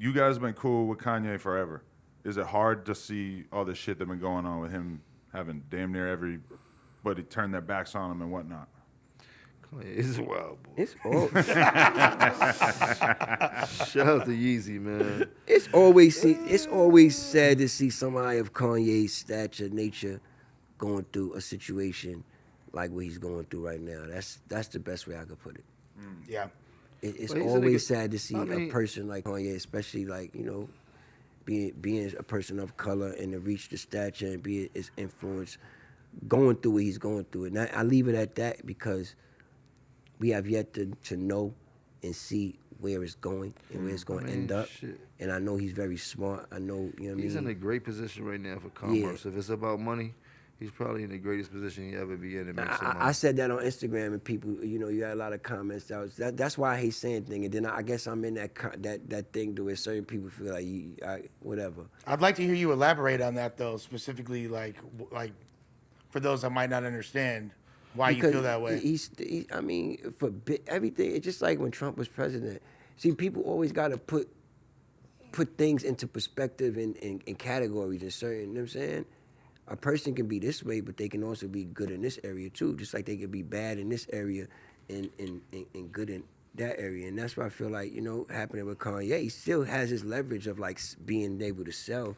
You guys have been cool with Kanye forever. Is it hard to see all this shit that been going on with him having damn near everybody turn their backs on him and whatnot? It's wild, boy. It's all. Shout out to Yeezy, man. It's always sad to see somebody of Kanye's stature, nature, going through a situation like what he's going through right now. That's the best way I could put it. Yeah. It's Well, he's always sad to see I mean- a person like Kanye, especially like being a person of color and to reach the stature and be his influence, going through what he's going through. And I leave it at that because we have yet to know and see where it's going and where it's going to end up. Shit. And I know he's very smart. I know, you know what I He's in mean? a great position right now for commerce. If it's about money, he's probably in the greatest position he ever be in to make some money. I said that on Instagram, and people, you had a lot of comments. That's why I hate saying things. And then I guess I'm in that thing to where certain people feel like whatever. I'd like to hear you elaborate on that, though, specifically, like for those that might not understand why you feel that way. Everything, it's just like when Trump was president. See, people always got to put things into perspective and categories and certain, you know what I'm saying? A person can be this way, but they can also be good in this area too, just like they can be bad in this area and good in that area. And that's why I feel like, happening with Kanye, he still has his leverage of like being able to sell.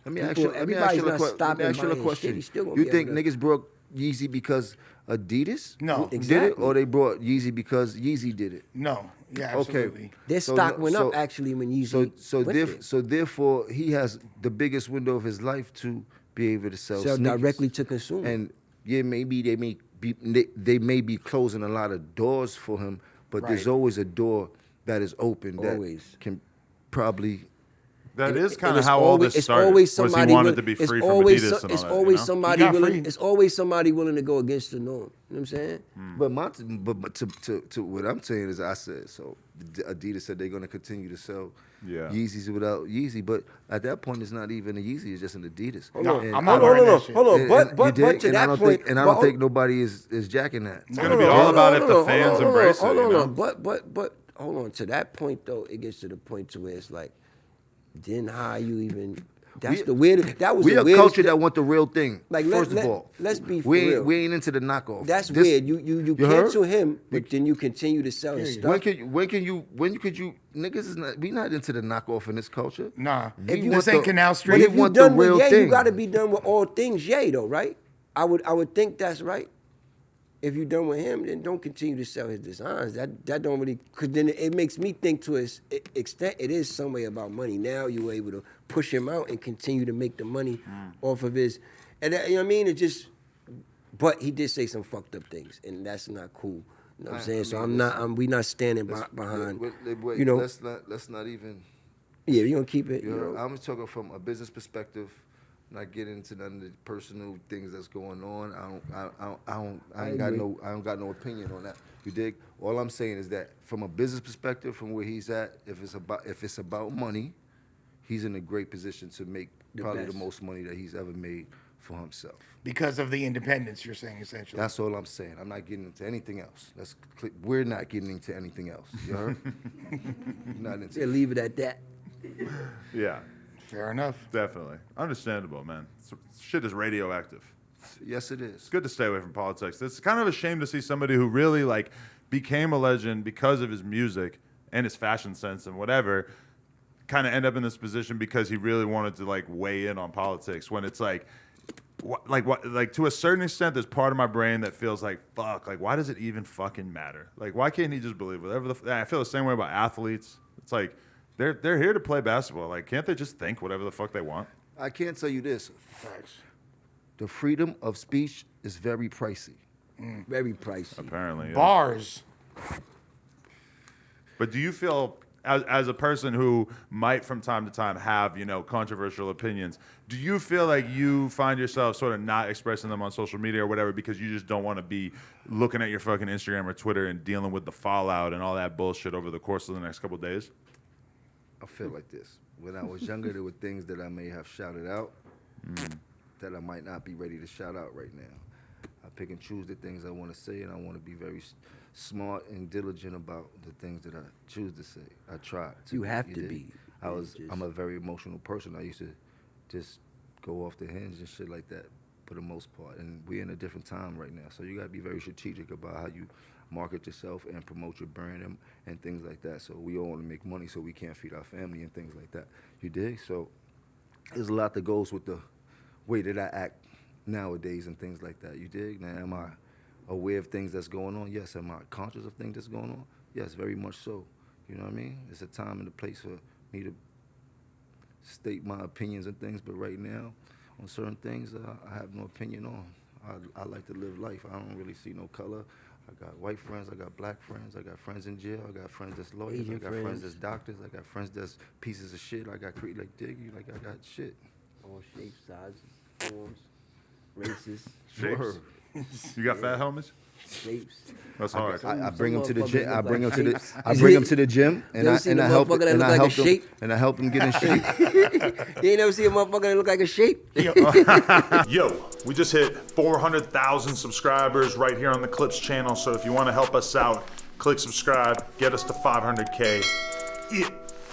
Let me ask you a question. You think niggas brought Yeezy because Adidas No. did it, Exactly. or they brought Yeezy because Yeezy did it? No. Yeah, Okay. absolutely. Their stock went up actually when Yeezy So therefore, he has the biggest window of his life to be able to sell sneakers. directly to consumer. And yeah, maybe they may be closing a lot of doors for him, but there's Right. always a door that is open Always. that can probably. That is And kind of it's how all always- this it's started. always Was somebody he wanted will- to be it's free from always Adidas so- and all it's that, always you know? somebody got willing. free. It's always somebody willing to go against the norm. You know what I'm saying? But to what I'm saying is, I said so. Adidas said they're going to continue to sell Yeezys without Yeezy, but at that point, it's not even a Yeezy; it's just an Adidas. No, And- I'm not wearing that shit. Hold on. and- But you but dig? to And I that don't point, think, and I don't think nobody is jacking that. It's gonna be all about if the fans embrace it. Hold You know? on. But hold on. To that point though, it gets to the point to where it's like, then how you even? That's the weirdest. That was We the a weirdest culture thing. that want the real thing. Like, first of all, let's be for we real. ain't into the knockoff. That's This- weird. You you heard? cancel him, but then you continue to sell his stuff. When could you niggas is not, we not into the knockoff in this culture. Nah. We This want ain't the- Canal But Street. if you want the done with real Ye, you thing. got to be done with all things Ye, though, right? I would think that's right. If you done with him, then don't continue to sell his designs. That don't really, because then it makes me think to its extent it is some way about money. Now you're able to push him out and continue to make the money off of his, and you know what I mean. It just, but he did say some fucked up things, and that's not cool. You know what I'm saying? So we not standing behind. Wait, you know, let's not even. yeah, you gonna keep it. You You know, know, I'm talking from a business perspective, not getting into none of the personal things that's going on. I ain't got no opinion on that. You dig? All I'm saying is that from a business perspective, from where he's at, if it's about money, he's in a great position to make probably the best. most money that he's ever made for himself. Because of the independence, you're saying, essentially. That's all I'm saying. I'm not getting into anything else. We're not getting into anything else. You heard? Not into. yeah, leave it at that. Yeah, Fair enough. definitely. Understandable, man. Shit is radioactive. Yes, it is. It's good to stay away from politics. It's kind of a shame to see somebody who really like became a legend because of his music and his fashion sense and whatever, kind of end up in this position because he really wanted to like weigh in on politics. When it's like to a certain extent, there's part of my brain that feels like fuck. Like, why does it even fucking matter? Like, why can't he just believe whatever I feel the same way about athletes. It's like they're here to play basketball. Like, can't they just think whatever the fuck they want? I can't tell you this. Thanks. The freedom of speech is very pricey. Very pricey. Apparently, yeah. Bars. But do you feel, as a person who might from time to time have, controversial opinions, do you feel like you find yourself sort of not expressing them on social media or whatever because you just don't want to be looking at your fucking Instagram or Twitter and dealing with the fallout and all that bullshit over the course of the next couple of days? I feel like this. When I was younger, there were things that I may have shouted out that I might not be ready to shout out right now. I pick and choose the things I want to say, and I want to be very smart and diligent about the things that I choose to say. I try to. You have to dig? be. I'm a very emotional person. I used to just go off the hinge and shit like that for the most part. And we're in a different time right now. So you got to be very strategic about how you market yourself and promote your brand and things like that. So we all want to make money so we can't feed our family and things like that. You dig? So there's a lot that goes with the way that I act nowadays and things like that. You dig? Now, am I aware of things that's going on? Yes. Am I conscious of things that's going on? Yes, very much so. You know what I mean? It's a time and a place for me to state my opinions and things, but right now, on certain things, I have no opinion on. I like to live life. I don't really see no color. I got white friends, I got black friends, I got friends in jail, I got friends that's lawyers, Asian I got friends. friends that's doctors, I got friends that's pieces of shit, I got like Diggy, like I got shit. All shapes, sizes, forms, races, Shapes. Word. You got fat homies? shapes. That's hard. I Some bring them to the motherfuckers gym. I look bring them like to the. shapes. I bring them to the gym, and You ever I seen and a I help motherfucker that and look I like a help them shape? and I help them get in shape. You ain't never see a motherfucker that look like a shape? Yo, we just hit 400,000 subscribers right here on the Clips channel. So if you want to help us out, click subscribe, get us to 500K. Yeah.